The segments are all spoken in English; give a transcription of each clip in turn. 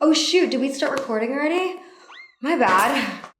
Oh shoot, did we start recording already? My bad.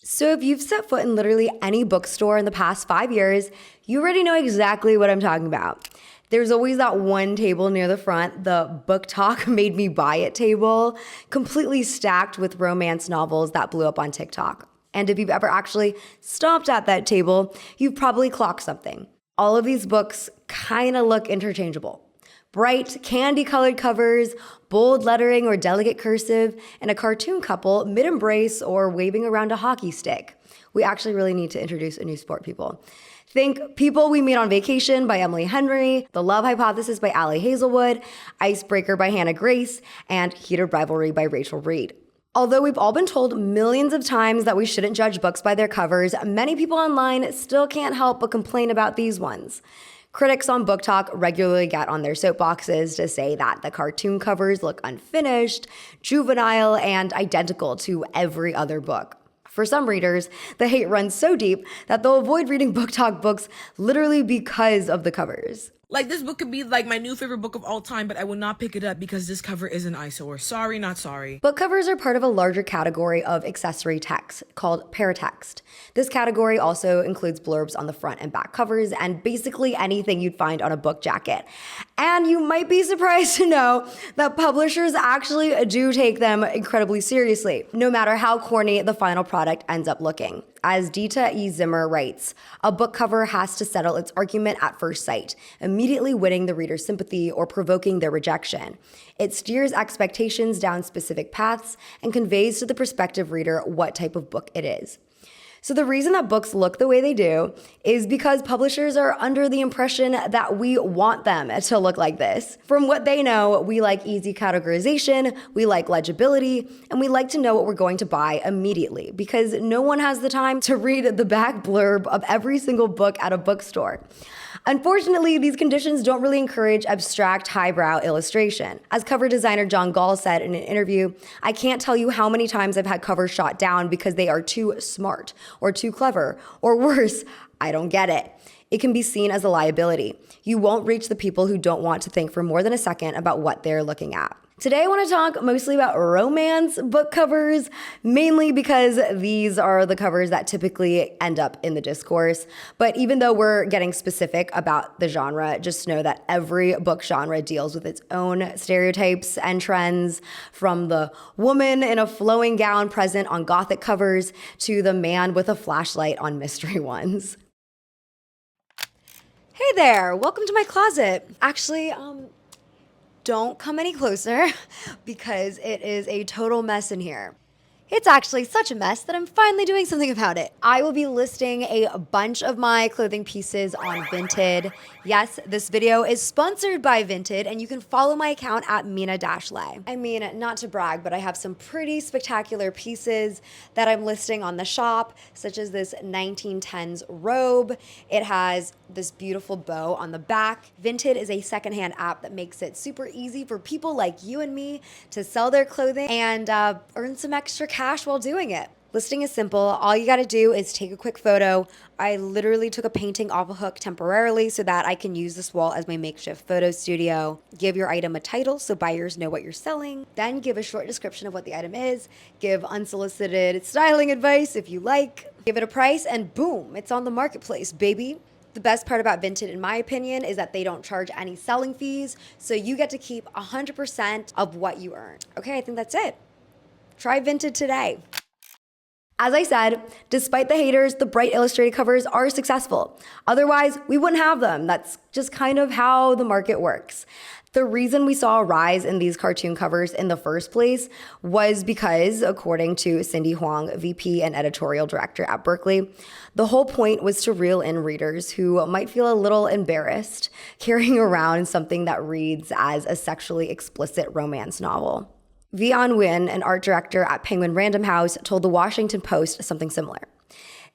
So if you've set foot in literally any bookstore in the past 5 years, you already know exactly what I'm talking about. There's always that one table near the front, the book talk made me buy it table, completely stacked with romance novels that blew up on TikTok. And if you've ever actually stopped at that table, you've probably clocked something. All of these books kind of look interchangeable. Bright, candy-colored covers, bold lettering or delicate cursive, and a cartoon couple mid-embrace or waving around a hockey stick. We actually really need to introduce a new sport, people. Think People We Meet on Vacation by Emily Henry, The Love Hypothesis by Allie Hazelwood, Icebreaker by Hannah Grace, and Heated Rivalry by Rachel Reed. Although we've all been told millions of times that we shouldn't judge books by their covers, many people online still can't help but complain about these ones. Critics on Book Talk regularly get on their soapboxes to say that the cartoon covers look unfinished, juvenile, and identical to every other book. For some readers, the hate runs so deep that they'll avoid reading Book Talk books literally because of the covers. Like, this book could be like my new favorite book of all time, but I will not pick it up because this cover is an eyesore. Sorry, not sorry. Book covers are part of a larger category of accessory text called Paratext. This category also includes blurbs on the front and back covers and basically anything you'd find on a book jacket. And you might be surprised to know that publishers actually do take them incredibly seriously, no matter how corny the final product ends up looking. As Dita E. Zimmer writes, a book cover has to settle its argument at first sight, immediately winning the reader's sympathy or provoking their rejection. It steers expectations down specific paths and conveys to the prospective reader what type of book it is. So the reason that books look the way they do is because publishers are under the impression that we want them to look like this. From what they know, we like easy categorization, we like legibility, and we like to know what we're going to buy immediately because no one has the time to read the back blurb of every single book at a bookstore. Unfortunately, these conditions don't really encourage abstract, highbrow illustration. As cover designer John Gall said in an interview, "I can't tell you how many times I've had covers shot down because they are too smart or too clever, or worse, I don't get it." It can be seen as a liability. You won't reach the people who don't want to think for more than a second about what they're looking at. Today, I want to talk mostly about romance book covers, mainly because these are the covers that typically end up in the discourse. But even though we're getting specific about the genre, just know that every book genre deals with its own stereotypes and trends, from the woman in a flowing gown present on Gothic covers to the man with a flashlight on mystery ones. Hey there, welcome to my closet. Actually, don't come any closer because it is a total mess in here. It's actually such a mess that I'm finally doing something about it. I will be listing a bunch of my clothing pieces on Vinted. Yes, this video is sponsored by Vinted, and you can follow my account at Mina-Lay. I mean, not to brag, but I have some pretty spectacular pieces that I'm listing on the shop, such as this 1910s robe. It has this beautiful bow on the back. Vinted is a secondhand app that makes it super easy for people like you and me to sell their clothing and earn some extra cash while doing it. Listing is simple. All you gotta do is take a quick photo. I literally took a painting off a hook temporarily so that I can use this wall as my makeshift photo studio. Give your item a title so buyers know what you're selling. Then give a short description of what the item is. Give unsolicited styling advice if you like. Give it a price and boom, it's on the marketplace, baby. The best part about Vinted, in my opinion, is that they don't charge any selling fees, so you get to keep 100% of what you earn. Okay, I think that's it. Try Vinted today. As I said, despite the haters, the bright illustrated covers are successful. Otherwise, we wouldn't have them. That's just kind of how the market works. The reason we saw a rise in these cartoon covers in the first place was because, according to Cindy Huang, VP and editorial director at Berkeley, the whole point was to reel in readers who might feel a little embarrassed carrying around something that reads as a sexually explicit romance novel. Vi-an Nguyen, an art director at Penguin Random House, told the Washington Post something similar.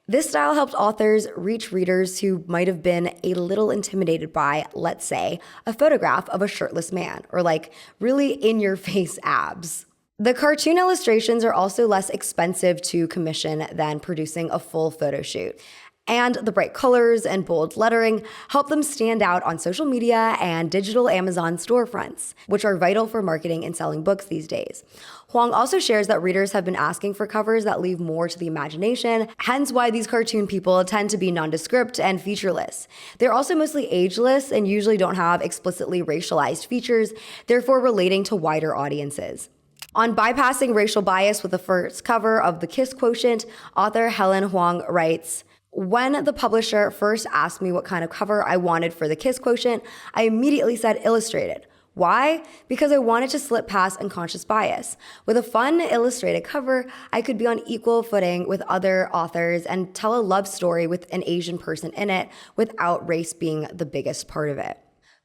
This style helped authors reach readers who might have been a little intimidated by, let's say, a photograph of a shirtless man, or like really in-your-face abs. The cartoon illustrations are also less expensive to commission than producing a full photo shoot. And the bright colors and bold lettering help them stand out on social media and digital Amazon storefronts, which are vital for marketing and selling books these days. Huang also shares that readers have been asking for covers that leave more to the imagination, hence why these cartoon people tend to be nondescript and featureless. They're also mostly ageless and usually don't have explicitly racialized features, therefore relating to wider audiences. On bypassing racial bias with the first cover of The Kiss Quotient, author Helen Huang writes, "When the publisher first asked me what kind of cover I wanted for The Kiss Quotient, I immediately said illustrated. Why? Because I wanted to slip past unconscious bias. With a fun, illustrated cover, I could be on equal footing with other authors and tell a love story with an Asian person in it without race being the biggest part of it."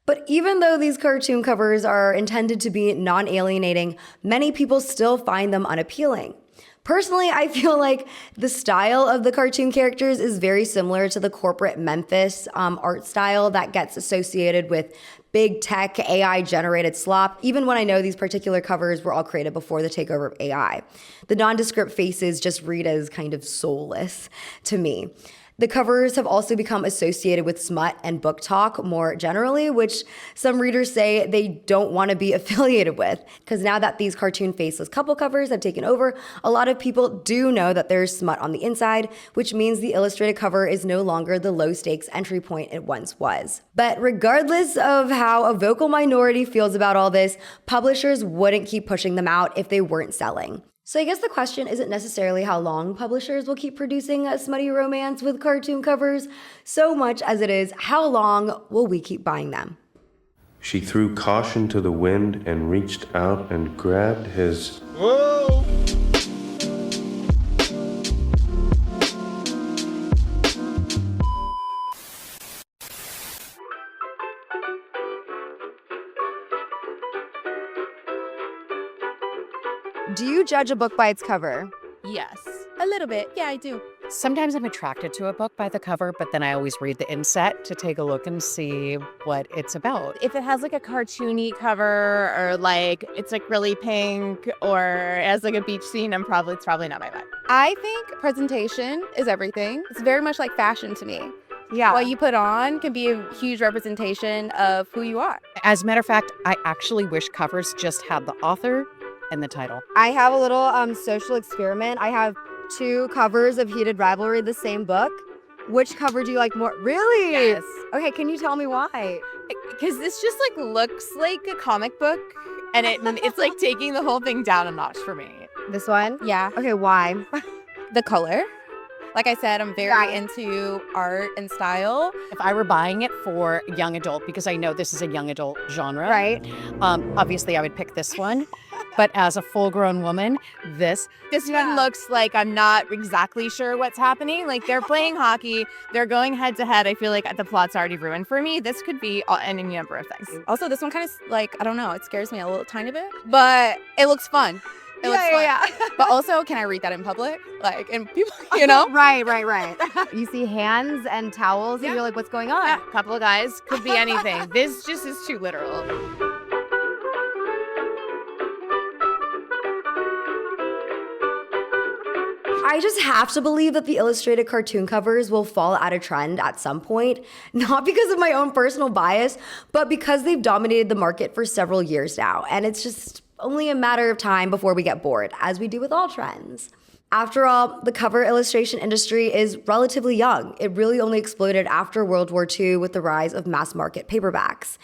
But even though these cartoon covers are intended to be non-alienating, many people still find them unappealing. Personally, I feel like the style of the cartoon characters is very similar to the corporate Memphis art style that gets associated with big tech, AI-generated slop, even when I know these particular covers were all created before the takeover of AI. The nondescript faces just read as kind of soulless to me. The covers have also become associated with smut and book talk more generally, which some readers say they don't want to be affiliated with. Because now that these cartoon faceless couple covers have taken over, a lot of people do know that there's smut on the inside, which means the illustrated cover is no longer the low stakes entry point it once was. But regardless of how a vocal minority feels about all this, publishers wouldn't keep pushing them out if they weren't selling. So I guess the question isn't necessarily how long publishers will keep producing a smutty romance with cartoon covers, so much as it is how long will we keep buying them. She threw caution to the wind and reached out and grabbed his... Whoa! Do you judge a book by its cover? Yes, a little bit. Yeah, I do. Sometimes I'm attracted to a book by the cover, but then I always read the inset to take a look and see what it's about. If it has like a cartoony cover or like it's like really pink or it has like a beach scene, it's probably not my vibe. I think presentation is everything. It's very much like fashion to me. Yeah. What you put on can be a huge representation of who you are. As a matter of fact, I actually wish covers just had the author and the title. I have a little social experiment. I have 2 covers of Heated Rivalry, the same book. Which cover do you like more? Really? Yes. Okay, can you tell me why? Because this just like looks like a comic book and it's like taking the whole thing down a notch for me. This one? Yeah. Okay, why? The color. Like I said, I'm very into art and style. If I were buying it for young adult, because I know this is a young adult genre, Right. Obviously I would pick this one. But as a full-grown woman, this one looks like I'm not exactly sure what's happening. Like they're playing hockey, they're going head to head. I feel like the plot's already ruined for me. This could be any number of things. Also, this one kind of like, I don't know, it scares me a little tiny bit, but it looks fun. It looks fun. Yeah. But also, can I read that in public? Like, and people, you know? Right. You see hands and towels and you're like, what's going on? Yeah, a couple of guys, could be anything. This just is too literal. I just have to believe that the illustrated cartoon covers will fall out of trend at some point, not because of my own personal bias, but because they've dominated the market for several years now, and it's just only a matter of time before we get bored, as we do with all trends. After all, the cover illustration industry is relatively young. It really only exploded after World War II with the rise of mass market paperbacks,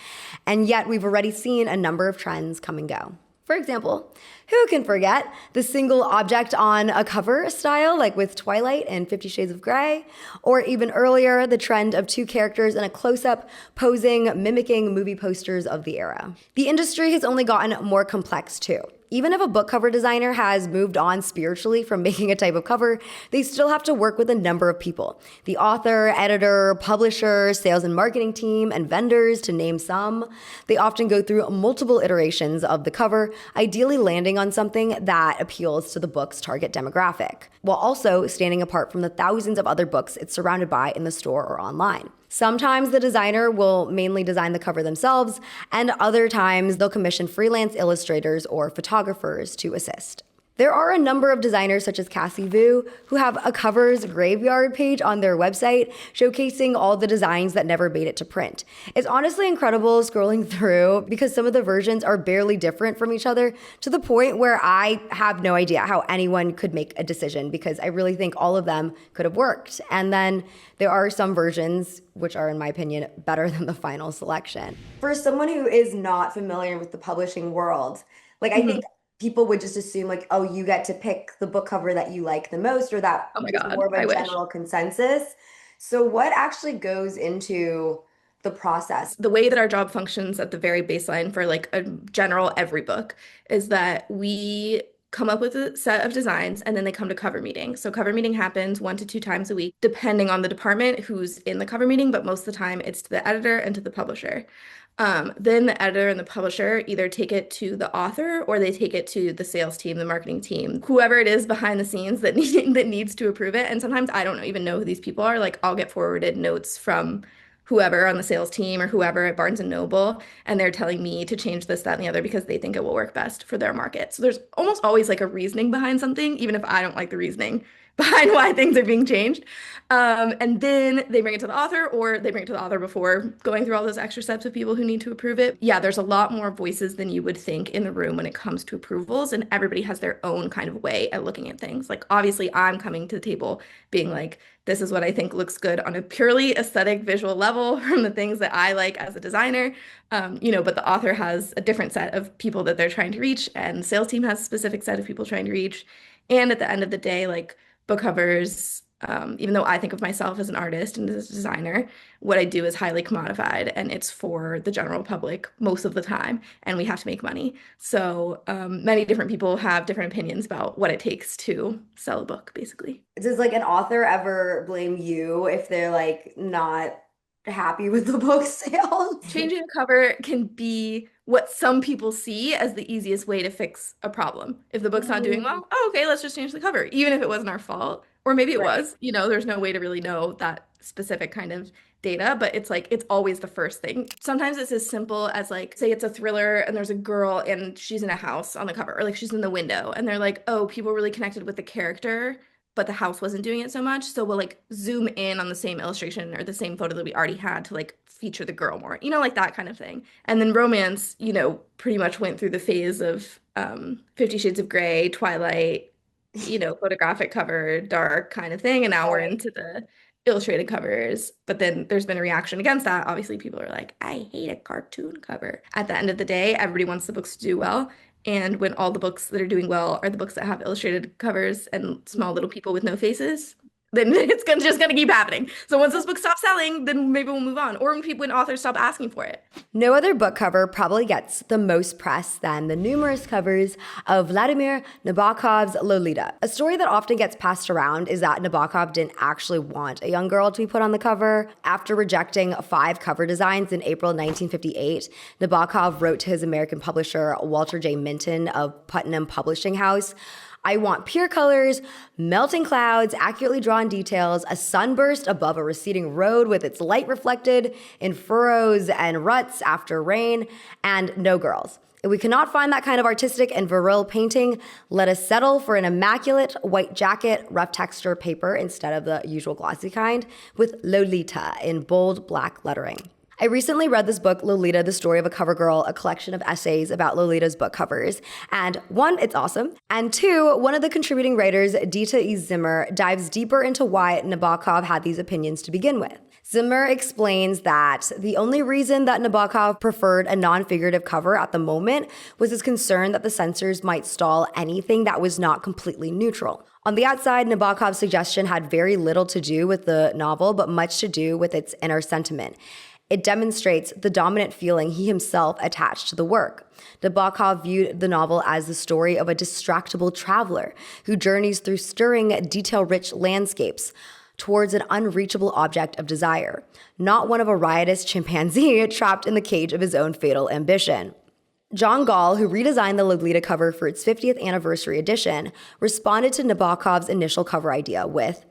and yet we've already seen a number of trends come and go. For example, who can forget the single object on a cover style, like with Twilight and 50 Shades of Grey? Or even earlier, the trend of 2 characters in a close-up, posing, mimicking movie posters of the era. The industry has only gotten more complex too. Even if a book cover designer has moved on spiritually from making a type of cover, they still have to work with a number of people. The author, editor, publisher, sales and marketing team, and vendors, to name some. They often go through multiple iterations of the cover, ideally landing on something that appeals to the book's target demographic, while also standing apart from the thousands of other books it's surrounded by in the store or online. Sometimes the designer will mainly design the cover themselves, and other times they'll commission freelance illustrators or photographers to assist. There are a number of designers such as Cassie Vu who have a covers graveyard page on their website showcasing all the designs that never made it to print. It's honestly incredible scrolling through because some of the versions are barely different from each other to the point where I have no idea how anyone could make a decision because I really think all of them could have worked. And then there are some versions which are, in my opinion, better than the final selection. For someone who is not familiar with the publishing world, like I think people would just assume like, oh, you get to pick the book cover that you like the most, or that Oh my is God, more of a I wish. general consensus. So what actually goes into the process? The way that our job functions at the very baseline for like a general every book is that we come up with a set of designs and then they come to cover meeting. So cover meeting happens 1 to 2 times a week, depending on the department who's in the cover meeting, but most of the time it's to the editor and to the publisher. Then the editor and the publisher either take it to the author or they take it to the sales team, the marketing team, whoever it is behind the scenes that needs to approve it. And sometimes I don't even know who these people are. Like I'll get forwarded notes from whoever on the sales team or whoever at Barnes and Noble, and they're telling me to change this, that, and the other because they think it will work best for their market. So there's almost always like a reasoning behind something, even if I don't like the reasoning behind why things are being changed. And then they bring it to the author, or they bring it to the author before going through all those extra steps of people who need to approve it. Yeah, there's a lot more voices than you would think in the room when it comes to approvals, and everybody has their own kind of way at looking at things. Like obviously I'm coming to the table being like, this is what I think looks good on a purely aesthetic visual level from the things that I like as a designer. But the author has a different set of people that they're trying to reach, and the sales team has a specific set of people trying to reach. And at the end of the day, like book covers, even though I think of myself as an artist and as a designer, what I do is highly commodified and it's for the general public most of the time, and we have to make money. So many different people have different opinions about what it takes to sell a book, basically. Does like an author ever blame you if they're like not happy with the book sale? Changing a cover can be what some people see as the easiest way to fix a problem. If the book's not doing well, oh, okay, let's just change the cover, even if it wasn't our fault. Or maybe it was, there's no way to really know that specific kind of data, but it's like, it's always the first thing. Sometimes it's as simple as like, say it's a thriller and there's a girl and she's in a house on the cover, or like she's in the window and they're like, oh, people really connected with the character, but the house wasn't doing it so much. So we'll like zoom in on the same illustration or the same photo that we already had to like feature the girl more, like that kind of thing. And then romance, pretty much went through the phase of 50 Shades of Grey, Twilight, photographic cover, dark kind of thing. And now we're into the illustrated covers. But then there's been a reaction against that. Obviously, people are like, I hate a cartoon cover. At the end of the day, everybody wants the books to do well. And when all the books that are doing well are the books that have illustrated covers and small little people with no faces, then it's just gonna keep happening. So once those books stop selling, then maybe we'll move on. Or when authors stop asking for it. No other book cover probably gets the most press than the numerous covers of Vladimir Nabokov's Lolita. A story that often gets passed around is that Nabokov didn't actually want a young girl to be put on the cover. After rejecting 5 cover designs in April 1958, Nabokov wrote to his American publisher, Walter J. Minton of Putnam Publishing House, I want pure colors, melting clouds, accurately drawn details, a sunburst above a receding road with its light reflected in furrows and ruts after rain, and no girls. If we cannot find that kind of artistic and virile painting, let us settle for an immaculate white jacket, rough texture paper instead of the usual glossy kind, with Lolita in bold black lettering. I recently read this book, Lolita, The Story of a Cover Girl, a collection of essays about Lolita's book covers. And 1, it's awesome. And 2, one of the contributing writers, Dita E. Zimmer, dives deeper into why Nabokov had these opinions to begin with. Zimmer explains that the only reason that Nabokov preferred a non-figurative cover at the moment was his concern that the censors might stall anything that was not completely neutral. On the outside, Nabokov's suggestion had very little to do with the novel, but much to do with its inner sentiment. It demonstrates the dominant feeling he himself attached to the work. Nabokov viewed the novel as the story of a distractible traveler who journeys through stirring, detail-rich landscapes towards an unreachable object of desire, not one of a riotous chimpanzee trapped in the cage of his own fatal ambition. John Gall, who redesigned the Lolita cover for its 50th anniversary edition, responded to Nabokov's initial cover idea with,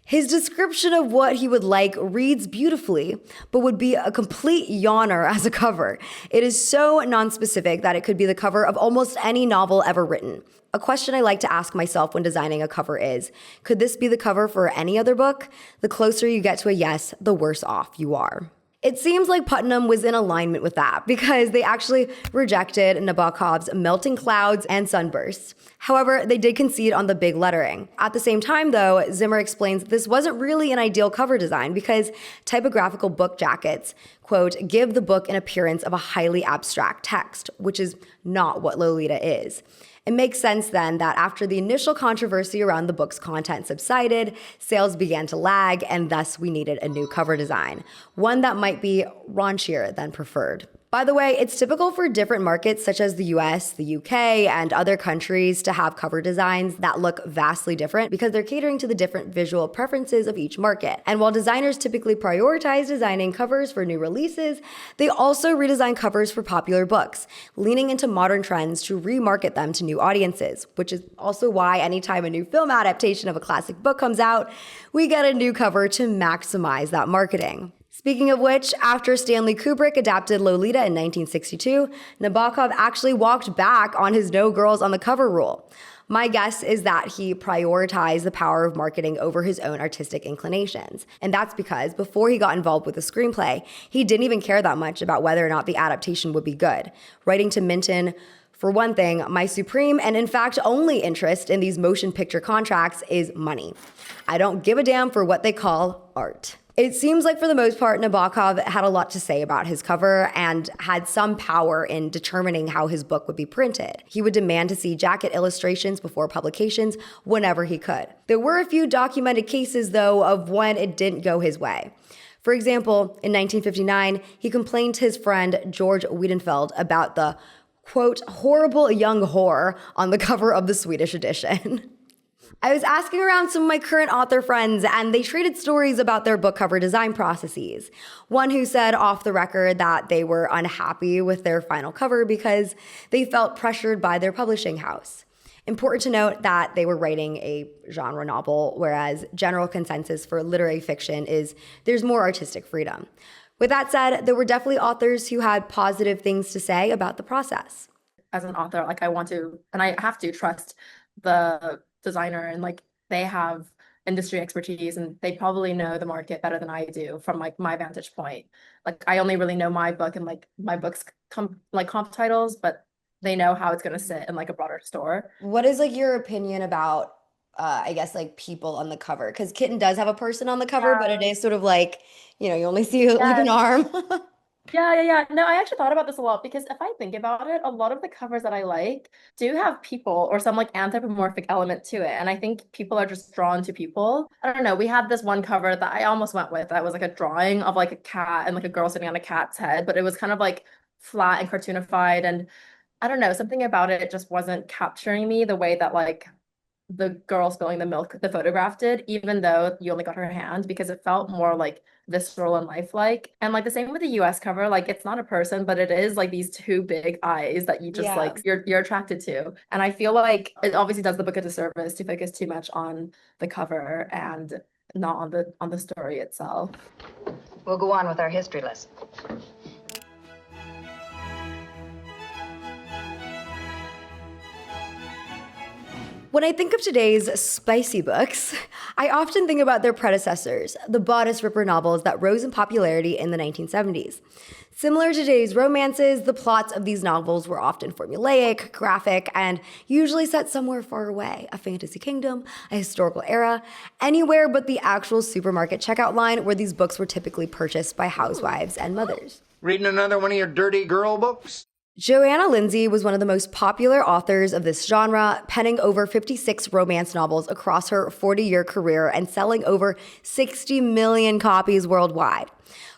His description of what he would like reads beautifully, but would be a complete yawner as a cover. It is so nonspecific that it could be the cover of almost any novel ever written. A question I like to ask myself when designing a cover is, could this be the cover for any other book? The closer you get to a yes, the worse off you are. It seems like Putnam was in alignment with that because they actually rejected Nabokov's Melting Clouds and Sunbursts. However, they did concede on the big lettering. At the same time, though, Zimmer explains that this wasn't really an ideal cover design because typographical book jackets, quote, give the book an appearance of a highly abstract text, which is not what Lolita is. It makes sense then that after the initial controversy around the book's content subsided, sales began to lag, and thus we needed a new cover design, one that might be raunchier than preferred. By the way, it's typical for different markets such as the US, the UK, and other countries to have cover designs that look vastly different because they're catering to the different visual preferences of each market. And while designers typically prioritize designing covers for new releases, they also redesign covers for popular books, leaning into modern trends to remarket them to new audiences, which is also why anytime a new film adaptation of a classic book comes out, we get a new cover to maximize that marketing. Speaking of which, after Stanley Kubrick adapted Lolita in 1962, Nabokov actually walked back on his no girls on the cover rule. My guess is that he prioritized the power of marketing over his own artistic inclinations. And that's because before he got involved with the screenplay, he didn't even care that much about whether or not the adaptation would be good. Writing to Minton, for one thing, my supreme and in fact only interest in these motion picture contracts is money. I don't give a damn for what they call art. It seems like for the most part, Nabokov had a lot to say about his cover and had some power in determining how his book would be printed. He would demand to see jacket illustrations before publications whenever he could. There were a few documented cases, though, of when it didn't go his way. For example, in 1959, he complained to his friend George Wiedenfeld about the, quote, horrible young whore on the cover of the Swedish edition. I was asking around some of my current author friends, and they traded stories about their book cover design processes. One who said off the record that they were unhappy with their final cover because they felt pressured by their publishing house. Important to note that they were writing a genre novel, whereas general consensus for literary fiction is there's more artistic freedom. With that said, there were definitely authors who had positive things to say about the process. As an author, like I want to, and I have to trust the designer, and like they have industry expertise and they probably know the market better than I do from like my vantage point. Like I only really know my book and like my book's comp titles, but they know how it's going to sit in like a broader store. What is like your opinion about I guess like people on the cover? Because Kitten does have a person on the cover, but it is sort of like, you know, you only see like an arm. Yeah. No, I actually thought about this a lot because if I think about it, a lot of the covers that I like do have people or some like anthropomorphic element to it. And I think people are just drawn to people. I don't know. We had this one cover that I almost went with that was like a drawing of like a cat and like a girl sitting on a cat's head, but it was kind of like flat and cartoonified. And I don't know, something about it just wasn't capturing me the way that like the girl spilling the milk, the photograph did, even though you only got her hand, because it felt more like visceral and lifelike. And like the same with the US cover, like it's not a person, but it is like these two big eyes that you just like you're attracted to. And I feel like it obviously does the book a disservice to focus too much on the cover and not on the story itself. We'll go on with our history lesson. When I think of today's spicy books, I often think about their predecessors, the bodice ripper novels that rose in popularity in the 1970s. Similar to today's romances, the plots of these novels were often formulaic, graphic, and usually set somewhere far away, a fantasy kingdom, a historical era, anywhere but the actual supermarket checkout line where these books were typically purchased by housewives and mothers. Reading another one of your dirty girl books? Joanna Lindsey was one of the most popular authors of this genre, penning over 56 romance novels across her 40-year career and selling over 60 million copies worldwide.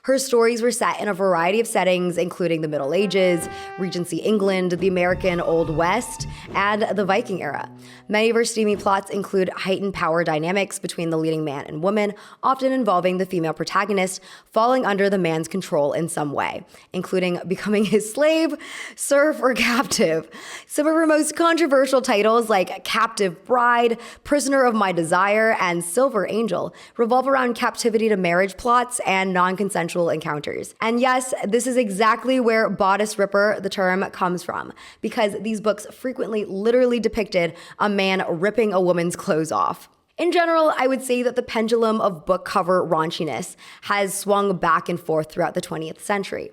Her stories were set in a variety of settings, including the Middle Ages, Regency England, the American Old West, and the Viking era. Many of her steamy plots include heightened power dynamics between the leading man and woman, often involving the female protagonist falling under the man's control in some way, including becoming his slave, serf, or captive. Some of her most controversial titles, like Captive Bride, Prisoner of My Desire, and Silver Angel, revolve around captivity to marriage plots and non-consensual encounters. And yes, this is exactly where bodice ripper, the term, comes from, because these books frequently literally depicted a man ripping a woman's clothes off. In general, I would say that the pendulum of book cover raunchiness has swung back and forth throughout the 20th century.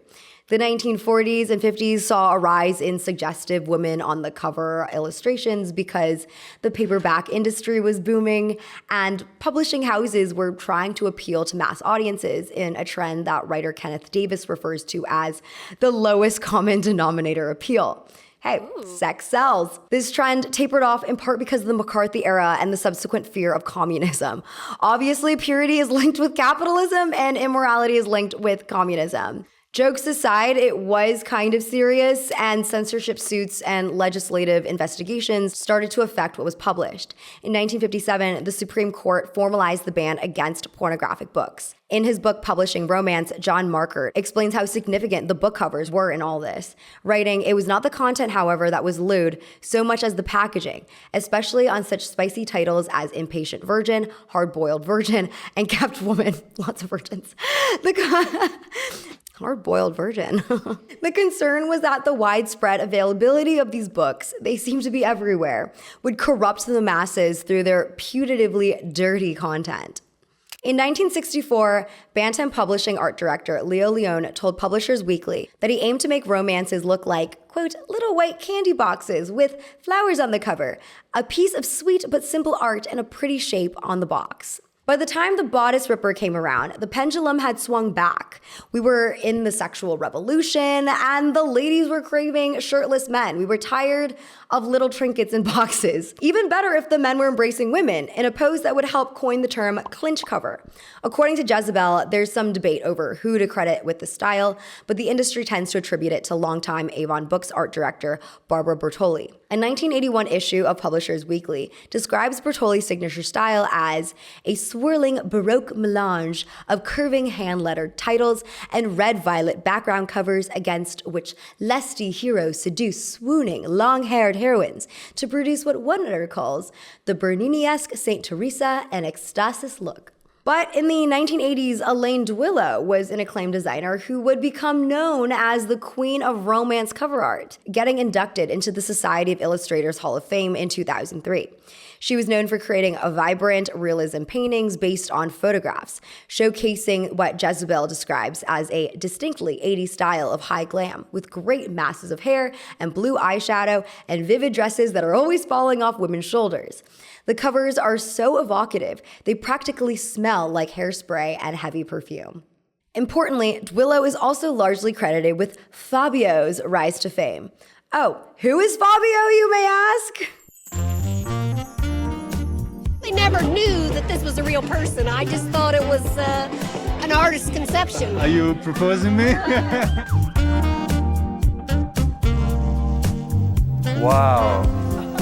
The 1940s and 50s saw a rise in suggestive women on the cover illustrations because the paperback industry was booming and publishing houses were trying to appeal to mass audiences in a trend that writer Kenneth Davis refers to as the lowest common denominator appeal. Hey, sex sells. This trend tapered off in part because of the McCarthy era and the subsequent fear of communism. Obviously, purity is linked with capitalism and immorality is linked with communism. Jokes aside, it was kind of serious, and censorship suits and legislative investigations started to affect what was published. In 1957, the Supreme Court formalized the ban against pornographic books. In his book Publishing Romance, John Markert explains how significant the book covers were in all this, writing, "It was not the content, however, that was lewd, so much as the packaging, especially on such spicy titles as Impatient Virgin, Hard-Boiled Virgin, and Kept Woman." Lots of virgins. Hard-boiled virgin. The concern was that the widespread availability of these books, they seem to be everywhere, would corrupt the masses through their putatively dirty content. In 1964, Bantam Publishing art director Leo Leone told Publishers Weekly that he aimed to make romances look like, quote, little white candy boxes with flowers on the cover, a piece of sweet but simple art and a pretty shape on the box. By the time the bodice ripper came around, the pendulum had swung back. We were in the sexual revolution, and the ladies were craving shirtless men. We were tired of little trinkets and boxes. Even better if the men were embracing women, in a pose that would help coin the term clinch cover. According to Jezebel, there's some debate over who to credit with the style, but the industry tends to attribute it to longtime Avon Books art director Barbara Bertolli. A 1981 issue of Publishers Weekly describes Bertolli's signature style as a swirling Baroque melange of curving hand-lettered titles and red-violet background covers against which lusty heroes seduce swooning, long-haired heroines to produce what one editor calls the Bernini-esque St. Teresa and ecstasis look. But in the 1980s, Elaine Duillo was an acclaimed designer who would become known as the queen of romance cover art, getting inducted into the Society of Illustrators Hall of Fame in 2003. She was known for creating a vibrant realism paintings based on photographs, showcasing what Jezebel describes as a distinctly 80s style of high glam, with great masses of hair and blue eyeshadow and vivid dresses that are always falling off women's shoulders. The covers are so evocative, they practically smell like hairspray and heavy perfume. Importantly, Duillo is also largely credited with Fabio's rise to fame. Oh, who is Fabio, you may ask? I never knew that this was a real person. I just thought it was an artist's conception. Are you proposing me? Wow,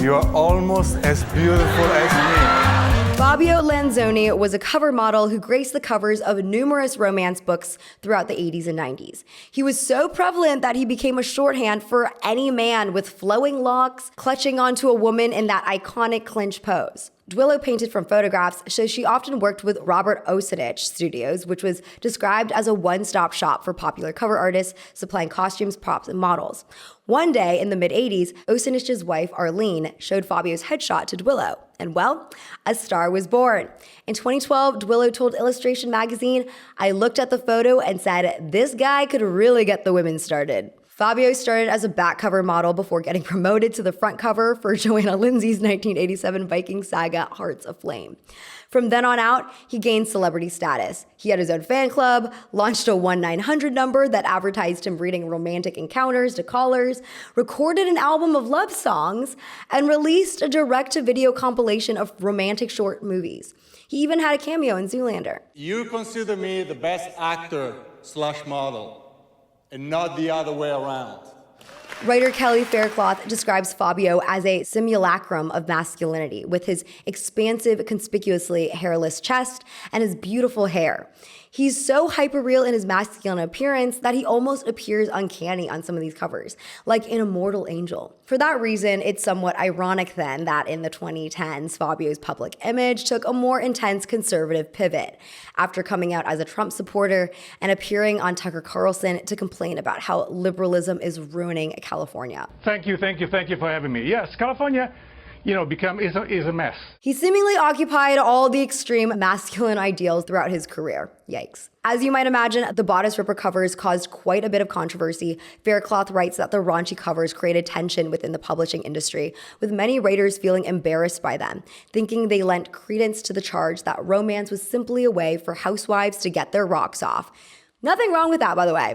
you are almost as beautiful as me. Fabio Lanzoni was a cover model who graced the covers of numerous romance books throughout the 80s and 90s. He was so prevalent that he became a shorthand for any man with flowing locks clutching onto a woman in that iconic clinch pose. Duillo painted from photographs, so she often worked with Robert Osenich Studios, which was described as a one-stop shop for popular cover artists, supplying costumes, props, and models. One day in the mid-80s, Osenich's wife, Arlene, showed Fabio's headshot to Duillo, and well, a star was born. In 2012, Duillo told Illustration magazine, "I looked at the photo and said, this guy could really get the women started." Fabio started as a back cover model before getting promoted to the front cover for Joanna Lindsay's 1987 Viking saga Hearts of Flame. From then on out, he gained celebrity status. He had his own fan club, launched a 1-900 number that advertised him reading romantic encounters to callers, recorded an album of love songs, and released a direct-to-video compilation of romantic short movies. He even had a cameo in Zoolander. You consider me the best actor/model, and not the other way around. Writer Kelly Faircloth describes Fabio as a simulacrum of masculinity with his expansive, conspicuously hairless chest and his beautiful hair. He's so hyperreal in his masculine appearance that he almost appears uncanny on some of these covers, like an immortal angel. For that reason, it's somewhat ironic then that in the 2010s, Fabio's public image took a more intense conservative pivot after coming out as a Trump supporter and appearing on Tucker Carlson to complain about how liberalism is ruining California. Thank you for having me. Yes, California, is a mess. He seemingly occupied all the extreme masculine ideals throughout his career. Yikes. As you might imagine, the bodice ripper covers caused quite a bit of controversy. Faircloth writes that the raunchy covers created tension within the publishing industry, with many writers feeling embarrassed by them, thinking they lent credence to the charge that romance was simply a way for housewives to get their rocks off. Nothing wrong with that, by the way.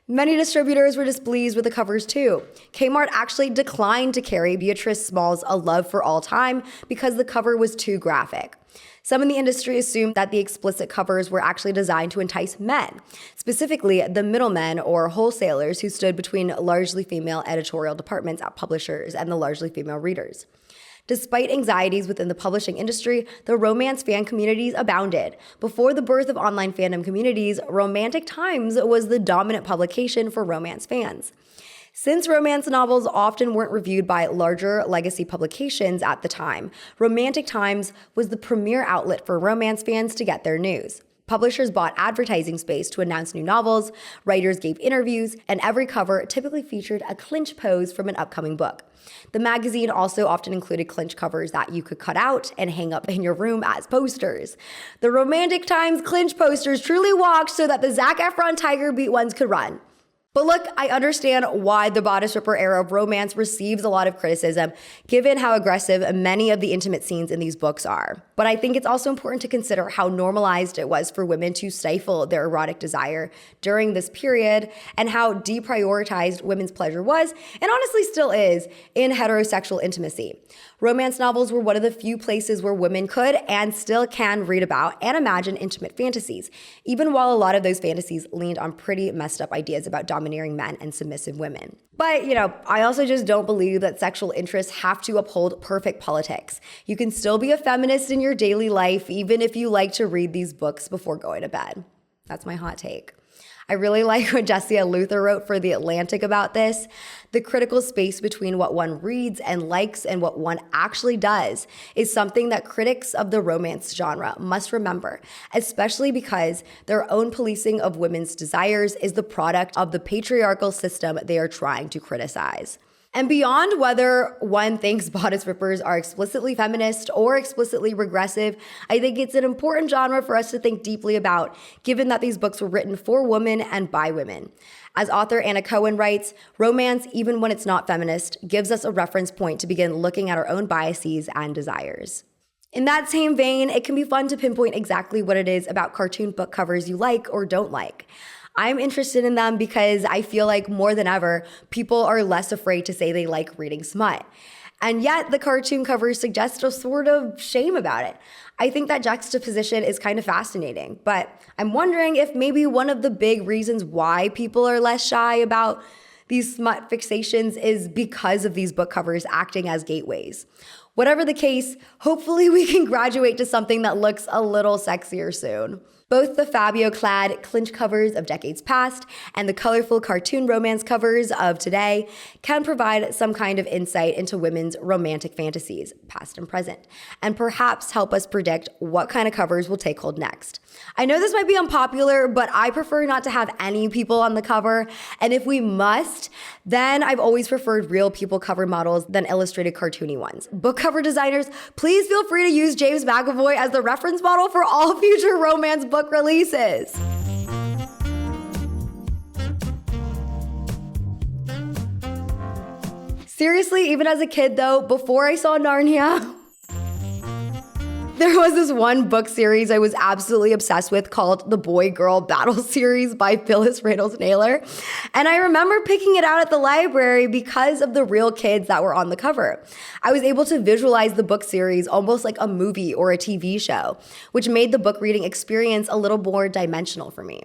Many distributors were displeased with the covers too. Kmart actually declined to carry Beatrice Small's A Love for All Time because the cover was too graphic. Some in the industry assumed that the explicit covers were actually designed to entice men, specifically the middlemen or wholesalers who stood between largely female editorial departments at publishers and the largely female readers. Despite anxieties within the publishing industry, the romance fan communities abounded. Before the birth of online fandom communities, Romantic Times was the dominant publication for romance fans. Since romance novels often weren't reviewed by larger legacy publications at the time, Romantic Times was the premier outlet for romance fans to get their news. Publishers bought advertising space to announce new novels, writers gave interviews, and every cover typically featured a clinch pose from an upcoming book. The magazine also often included clinch covers that you could cut out and hang up in your room as posters. The Romantic Times clinch posters truly walked so that the Zac Efron Tiger Beat ones could run. But look, I understand why the bodice ripper era of romance receives a lot of criticism, given how aggressive many of the intimate scenes in these books are. But I think it's also important to consider how normalized it was for women to stifle their erotic desire during this period, and how deprioritized women's pleasure was, and honestly still is, in heterosexual intimacy. Romance novels were one of the few places where women could and still can read about and imagine intimate fantasies, even while a lot of those fantasies leaned on pretty messed up ideas about domineering men and submissive women. But, I also just don't believe that sexual interests have to uphold perfect politics. You can still be a feminist in your daily life, even if you like to read these books before going to bed. That's my hot take. I really like what Jessia Luther wrote for The Atlantic about this. The critical space between what one reads and likes and what one actually does is something that critics of the romance genre must remember, especially because their own policing of women's desires is the product of the patriarchal system they are trying to criticize. And beyond whether one thinks bodice rippers are explicitly feminist or explicitly regressive, I think it's an important genre for us to think deeply about, given that these books were written for women and by women. As author Anna Cohen writes, romance, even when it's not feminist, gives us a reference point to begin looking at our own biases and desires. In that same vein, it can be fun to pinpoint exactly what it is about cartoon book covers you like or don't like. I'm interested in them because I feel like more than ever, people are less afraid to say they like reading smut. And yet the cartoon covers suggest a sort of shame about it. I think that juxtaposition is kind of fascinating, but I'm wondering if maybe one of the big reasons why people are less shy about these smut fixations is because of these book covers acting as gateways. Whatever the case, hopefully we can graduate to something that looks a little sexier soon. Both the Fabio-clad clinch covers of decades past and the colorful cartoon romance covers of today can provide some kind of insight into women's romantic fantasies, past and present, and perhaps help us predict what kind of covers will take hold next. I know this might be unpopular, but I prefer not to have any people on the cover, and if we must, then I've always preferred real people cover models than illustrated cartoony ones. Book cover designers, please feel free to use James McAvoy as the reference model for all future romance book releases. Seriously, even as a kid though, before I saw Narnia, there was this one book series I was absolutely obsessed with called the Boy Girl Battle Series by Phyllis Reynolds Naylor. And I remember picking it out at the library because of the real kids that were on the cover. I was able to visualize the book series almost like a movie or a TV show, which made the book reading experience a little more dimensional for me.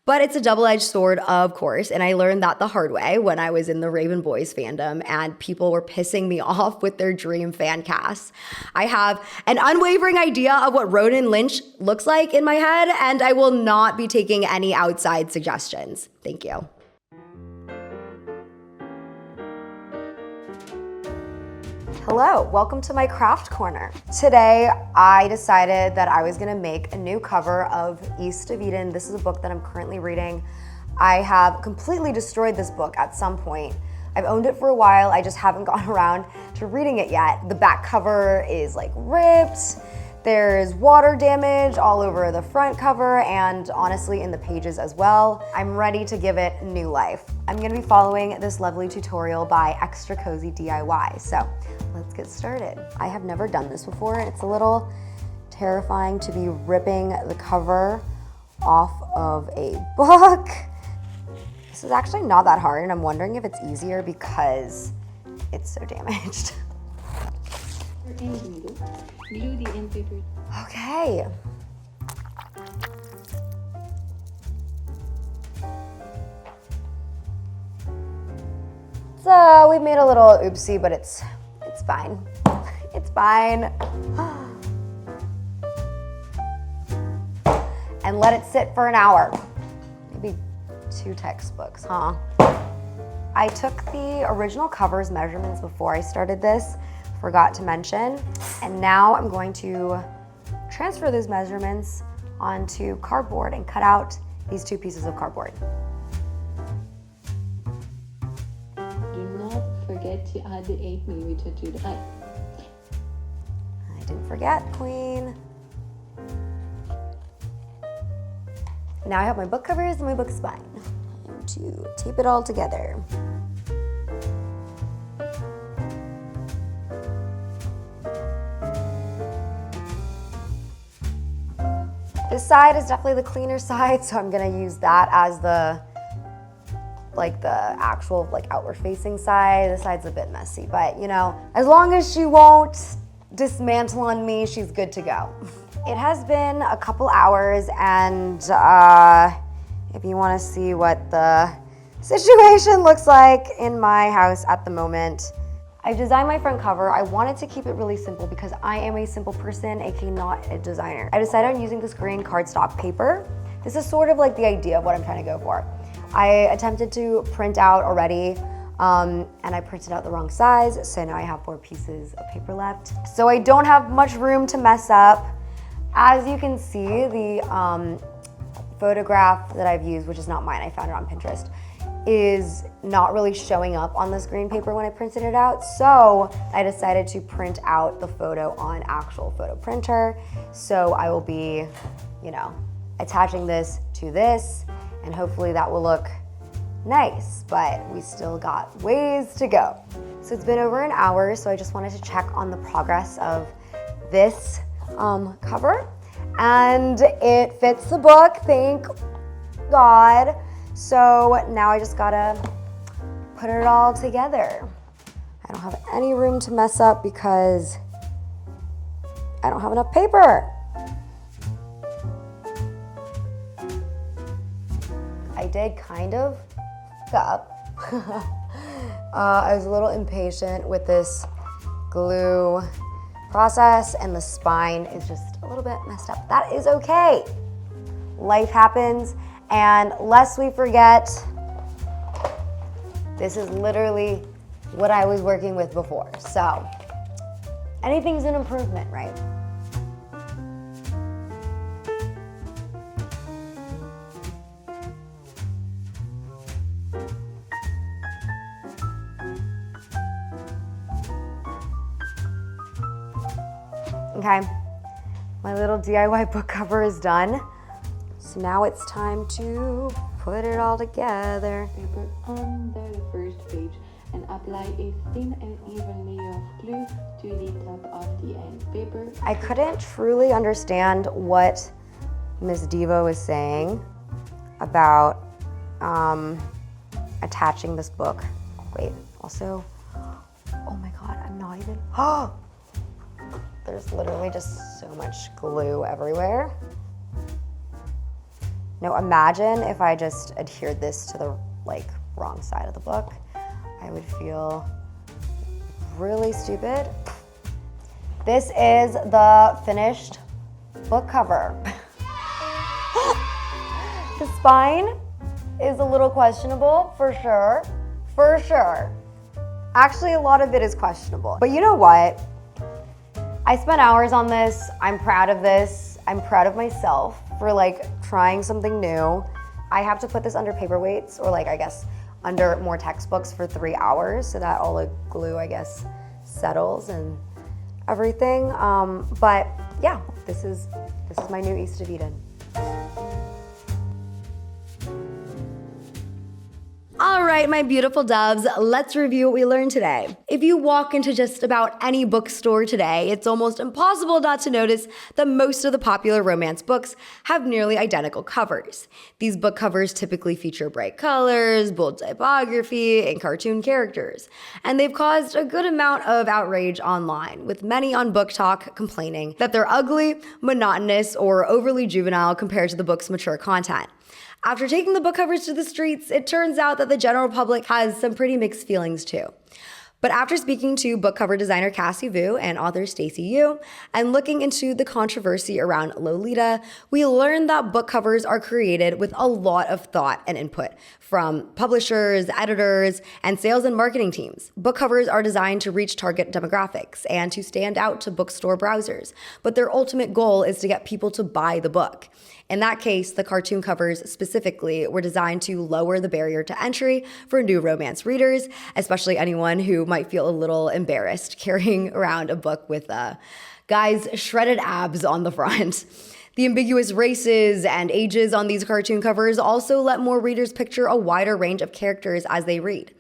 But it's a double-edged sword, of course, and I learned that the hard way when I was in the Raven Boys fandom and people were pissing me off with their dream fan casts. I have an unwavering idea of what Ronan Lynch looks like in my head, and I will not be taking any outside suggestions. Thank you. Hello, welcome to my craft corner. Today, I decided that I was gonna make a new cover of East of Eden. This is a book that I'm currently reading. I have completely destroyed this book at some point. I've owned it for a while, I just haven't gotten around to reading it yet. The back cover is like ripped. There's water damage all over the front cover and honestly in the pages as well. I'm ready to give it new life. I'm gonna be following this lovely tutorial by Extra Cozy DIY. So let's get started. I have never done this before. It's a little terrifying to be ripping the cover off of a book. This is actually not that hard and I'm wondering if it's easier because it's so damaged. Okay. So we made a little oopsie, but it's fine. It's fine. And let it sit for an hour. Maybe 2 textbooks, huh? I took the original cover's measurements before I started this, forgot to mention, and now I'm going to transfer those measurements onto cardboard and cut out these 2 pieces of cardboard. Do not forget to add the 8mm to the height. I didn't forget, Queen. Now I have my book covers and my book spine. Time to tape it all together. This side is definitely the cleaner side, so I'm gonna use that as the actual outward facing side. This side's a bit messy, but you know, as long as she won't dismantle on me, she's good to go. It has been a couple hours and if you wanna see what the situation looks like in my house at the moment, I've designed my front cover. I wanted to keep it really simple because I am a simple person, aka not a designer. I decided on using this green cardstock paper. This is sort of like the idea of what I'm trying to go for. I attempted to print out already, and I printed out the wrong size, so now I have 4 pieces of paper left. So I don't have much room to mess up. As you can see, the photograph that I've used, which is not mine, I found it on Pinterest, is not really showing up on this green paper when I printed it out. So I decided to print out the photo on actual photo printer. So I will be, you know, attaching this to this and hopefully that will look nice, but we still got ways to go. So it's been over an hour, so I just wanted to check on the progress of this cover. And it fits the book, thank God. So now I just gotta put it all together. I don't have any room to mess up because I don't have enough paper. I did kind of fuck up. I was a little impatient with this glue process and the spine is just a little bit messed up. That is okay. Life happens. And lest we forget, this is literally what I was working with before. So anything's an improvement, right? Okay, my little DIY book cover is done. So now it's time to put it all together. Paper under the first page and up apply a thin and even layer of glue to the top of the end paper. I couldn't truly understand what Ms. Devo was saying about attaching this book. Wait, also, oh my God, I'm not even, there's literally just so much glue everywhere. No, imagine if I just adhered this to the wrong side of the book. I would feel really stupid. This is the finished book cover. The spine is a little questionable, for sure. For sure. Actually, a lot of it is questionable. But you know what? I spent hours on this. I'm proud of this. I'm proud of myself for trying something new. I have to put this under paperweights, or I guess under more textbooks for 3 hours so that all the glue, I guess, settles and everything. But yeah, this is my new East of Eden. All right, my beautiful doves, let's review what we learned today. If you walk into just about any bookstore today, it's almost impossible not to notice that most of the popular romance books have nearly identical covers. These book covers typically feature bright colors, bold typography, and cartoon characters. And they've caused a good amount of outrage online, with many on Book Talk complaining that they're ugly, monotonous, or overly juvenile compared to the book's mature content. After taking the book covers to the streets, it turns out that the general public has some pretty mixed feelings too. But after speaking to book cover designer Cassie Vu and author Stacey Yu, and looking into the controversy around Lolita, we learned that book covers are created with a lot of thought and input from publishers, editors, and sales and marketing teams. Book covers are designed to reach target demographics and to stand out to bookstore browsers, but their ultimate goal is to get people to buy the book. In that case, the cartoon covers specifically were designed to lower the barrier to entry for new romance readers, especially anyone who might feel a little embarrassed carrying around a book with guys' shredded abs on the front. The ambiguous races and ages on these cartoon covers also let more readers picture a wider range of characters as they read.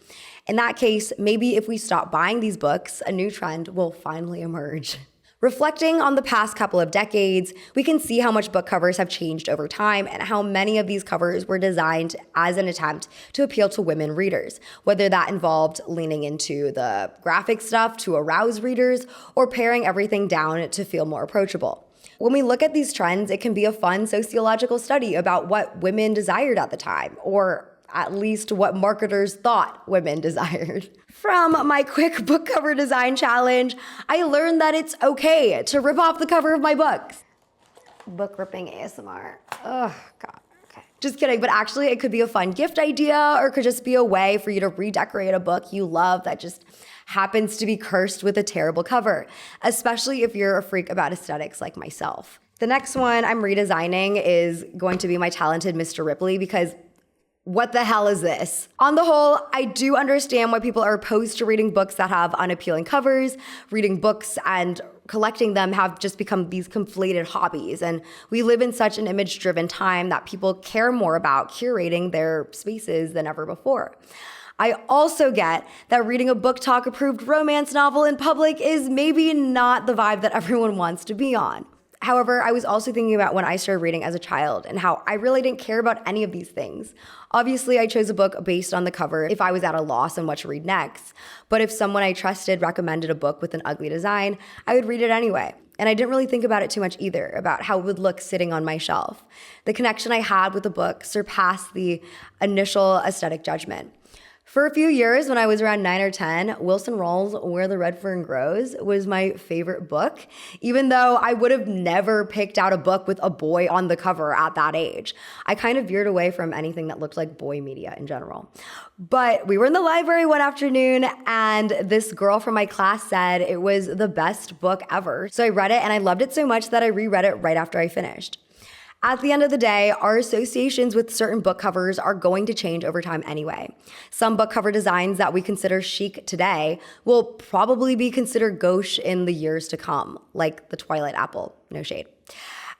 In that case, maybe if we stop buying these books, a new trend will finally emerge. Reflecting on the past couple of decades, we can see how much book covers have changed over time and how many of these covers were designed as an attempt to appeal to women readers, whether that involved leaning into the graphic stuff to arouse readers or paring everything down to feel more approachable. When we look at these trends, it can be a fun sociological study about what women desired at the time, or at least what marketers thought women desired. From my quick book cover design challenge, I learned that it's okay to rip off the cover of my books. Book ripping ASMR. Oh, God. Okay. Just kidding, but actually it could be a fun gift idea, or it could just be a way for you to redecorate a book you love that just happens to be cursed with a terrible cover, especially if you're a freak about aesthetics like myself. The next one I'm redesigning is going to be my talented Mr. Ripley, because what the hell is this? On the whole, I do understand why people are opposed to reading books that have unappealing covers. Reading books and collecting them have just become these conflated hobbies, and we live in such an image-driven time that people care more about curating their spaces than ever before. I also get that reading a Book Talk approved romance novel in public is maybe not the vibe that everyone wants to be on. However, I was also thinking about when I started reading as a child and how I really didn't care about any of these things. Obviously, I chose a book based on the cover if I was at a loss on what to read next. But if someone I trusted recommended a book with an ugly design, I would read it anyway. And I didn't really think about it too much either, about how it would look sitting on my shelf. The connection I had with the book surpassed the initial aesthetic judgment. For a few years, when I was around 9 or 10, Wilson Rawls' Where the Red Fern Grows was my favorite book, even though I would have never picked out a book with a boy on the cover at that age. I kind of veered away from anything that looked like boy media in general. But we were in the library one afternoon, and this girl from my class said it was the best book ever. So I read it, and I loved it so much that I reread it right after I finished. At the end of the day, our associations with certain book covers are going to change over time anyway. Some book cover designs that we consider chic today will probably be considered gauche in the years to come, like the Twilight apple, no shade.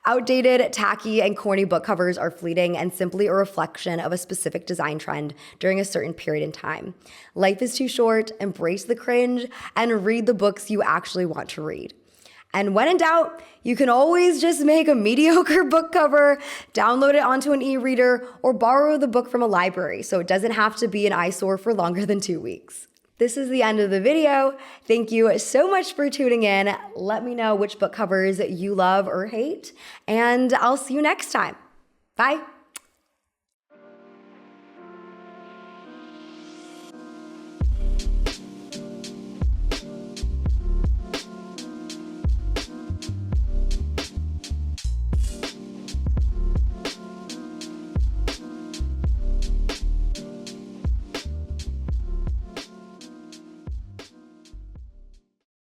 Outdated, tacky, and corny book covers are fleeting and simply a reflection of a specific design trend during a certain period in time. Life is too short, embrace the cringe, and read the books you actually want to read. And when in doubt, you can always just make a mediocre book cover, download it onto an e-reader, or borrow the book from a library so it doesn't have to be an eyesore for longer than 2 weeks. This is the end of the video. Thank you so much for tuning in. Let me know which book covers you love or hate, and I'll see you next time. Bye.